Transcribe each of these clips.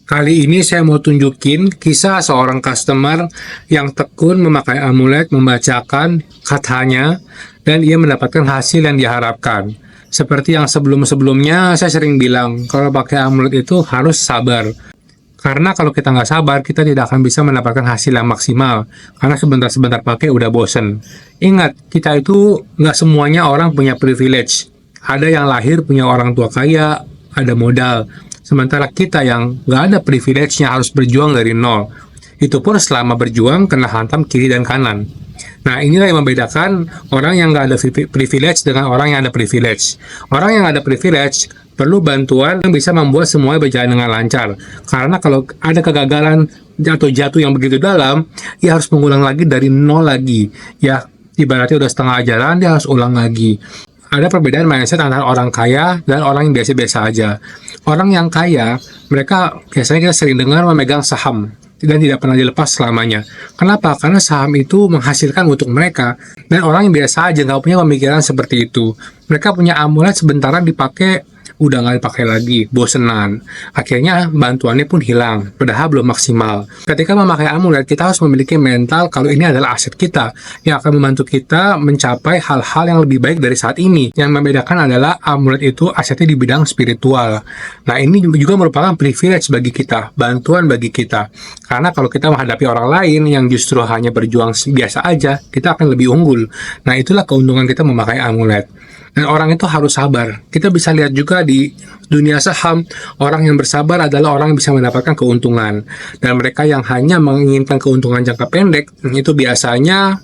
Kali ini saya mau tunjukin kisah seorang customer yang tekun memakai amulet, membacakan katanya, dan ia mendapatkan hasil yang diharapkan. Seperti yang sebelum-sebelumnya saya sering bilang, kalau pakai amulet itu harus sabar. Karena kalau kita nggak sabar, kita tidak akan bisa mendapatkan hasil yang maksimal. Karena sebentar-sebentar pakai udah bosen. Ingat, kita itu nggak semuanya orang punya privilege. Ada yang lahir punya orang tua kaya, ada modal. Sementara kita yang nggak ada privilege-nya harus berjuang dari nol. Itu pun selama berjuang kena hantam kiri dan kanan. Nah, inilah yang membedakan orang yang nggak ada privilege dengan orang yang ada privilege. Orang yang ada privilege perlu bantuan yang bisa membuat semuanya berjalan dengan lancar. Karena kalau ada kegagalan atau jatuh yang begitu dalam, ia harus mengulang lagi dari nol lagi. Ya, ibaratnya udah setengah jalan, dia harus ulang lagi. Ada perbedaan mindset antara orang kaya dan orang yang biasa-biasa aja. Orang yang kaya, mereka biasanya kita sering dengar memegang saham dan tidak pernah dilepas selamanya. Kenapa? Karena saham itu menghasilkan untuk mereka. Dan orang yang biasa aja nggak punya pemikiran seperti itu. Mereka punya amulet sebentaran dipakai, udah nggak dipakai lagi, bosenan. Akhirnya bantuannya pun hilang, padahal belum maksimal. Ketika memakai amulet, kita harus memiliki mental kalau ini adalah aset kita yang akan membantu kita mencapai hal-hal yang lebih baik dari saat ini. Yang membedakan adalah amulet itu asetnya di bidang spiritual. Nah, ini juga merupakan privilege bagi kita, bantuan bagi kita. Karena kalau kita menghadapi orang lain yang justru hanya berjuang biasa aja, kita akan lebih unggul. Nah, itulah keuntungan kita memakai amulet. Dan orang itu harus sabar. Kita bisa lihat juga di dunia saham, orang yang bersabar adalah orang yang bisa mendapatkan keuntungan. Dan mereka yang hanya menginginkan keuntungan jangka pendek, itu biasanya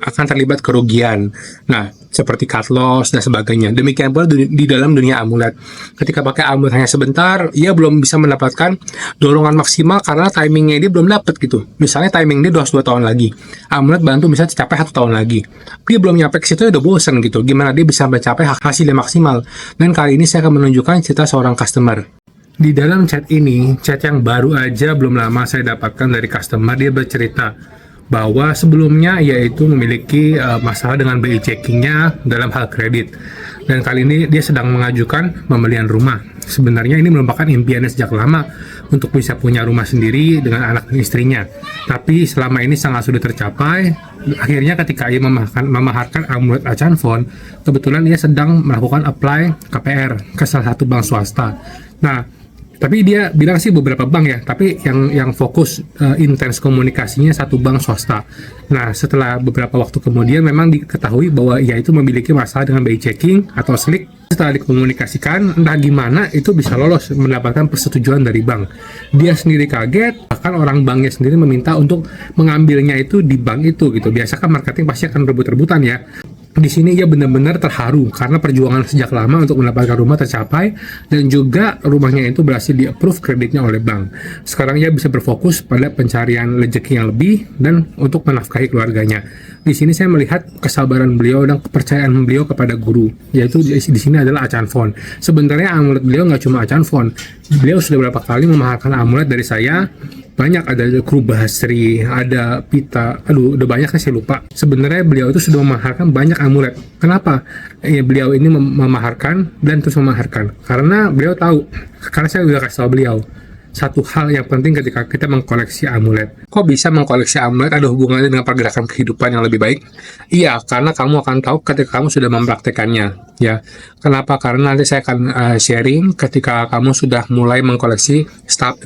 akan terlibat kerugian. Nah, seperti cut loss dan sebagainya. Demikian pula di dalam dunia amulet. Ketika pakai amulet hanya sebentar, ia belum bisa mendapatkan dorongan maksimal karena timingnya dia belum dapat gitu. Misalnya timing dia 2 tahun lagi. Amulet bantu misalnya capai 1 tahun lagi. Dia belum nyampe ke situ, udah bosen gitu. Gimana dia bisa mencapai hasil yang maksimal? Dan kali ini saya akan menunjukkan cerita seorang customer. Di dalam chat ini, chat yang baru aja belum lama saya dapatkan dari customer, dia bercerita bahwa sebelumnya yaitu memiliki masalah dengan BI checkingnya dalam hal kredit, dan kali ini dia sedang mengajukan pembelian rumah. Sebenarnya ini merupakan impiannya sejak lama untuk bisa punya rumah sendiri dengan anak dan istrinya, tapi selama ini sangat sudah tercapai. Akhirnya ketika ia memaharkan amulet Acan Phone, kebetulan ia sedang melakukan apply KPR ke salah satu bank swasta. Nah, tapi dia bilang sih beberapa bank ya, tapi yang fokus intens komunikasinya satu bank swasta. Nah, setelah beberapa waktu kemudian memang diketahui bahwa ia itu memiliki masalah dengan BI checking atau slick. Setelah dikomunikasikan, entah gimana itu bisa lolos mendapatkan persetujuan dari bank. Dia sendiri kaget, bahkan orang banknya sendiri meminta untuk mengambilnya itu di bank itu gitu. Biasa kan marketing pasti akan rebut-rebutan ya. Di sini ia benar-benar terharu karena perjuangan sejak lama untuk mendapatkan rumah tercapai, dan juga rumahnya itu berhasil di-approve kreditnya oleh bank. Sekarang ia bisa berfokus pada pencarian rezeki yang lebih dan untuk menafkahi keluarganya. Di sini saya melihat kesabaran beliau dan kepercayaan beliau kepada guru, yaitu di sini adalah Acan Phone. Sebenarnya amulet beliau nggak cuma Acan Phone. Beliau sudah beberapa kali memaharkan amulet dari saya. Banyak, ada Kru Basri, ada Pita, udah banyak saya lupa. Sebenarnya beliau itu sudah memaharkan banyak amulet. Kenapa? Beliau ini memaharkan dan terus memaharkan. Karena beliau tahu, karena saya udah kasih tahu beliau, satu hal yang penting ketika kita mengkoleksi amulet. Kok bisa mengkoleksi amulet ada hubungannya dengan pergerakan kehidupan yang lebih baik? Iya, karena kamu akan tahu ketika kamu sudah mempraktekannya. Ya, kenapa? Karena nanti saya akan sharing ketika kamu sudah mulai mengkoleksi tahap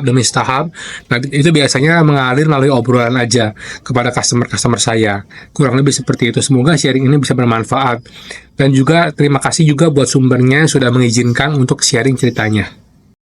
demi tahap. Nanti itu biasanya mengalir melalui obrolan aja kepada customer saya. Kurang lebih seperti itu. Semoga sharing ini bisa bermanfaat. Dan juga terima kasih juga buat sumbernya yang sudah mengizinkan untuk sharing ceritanya.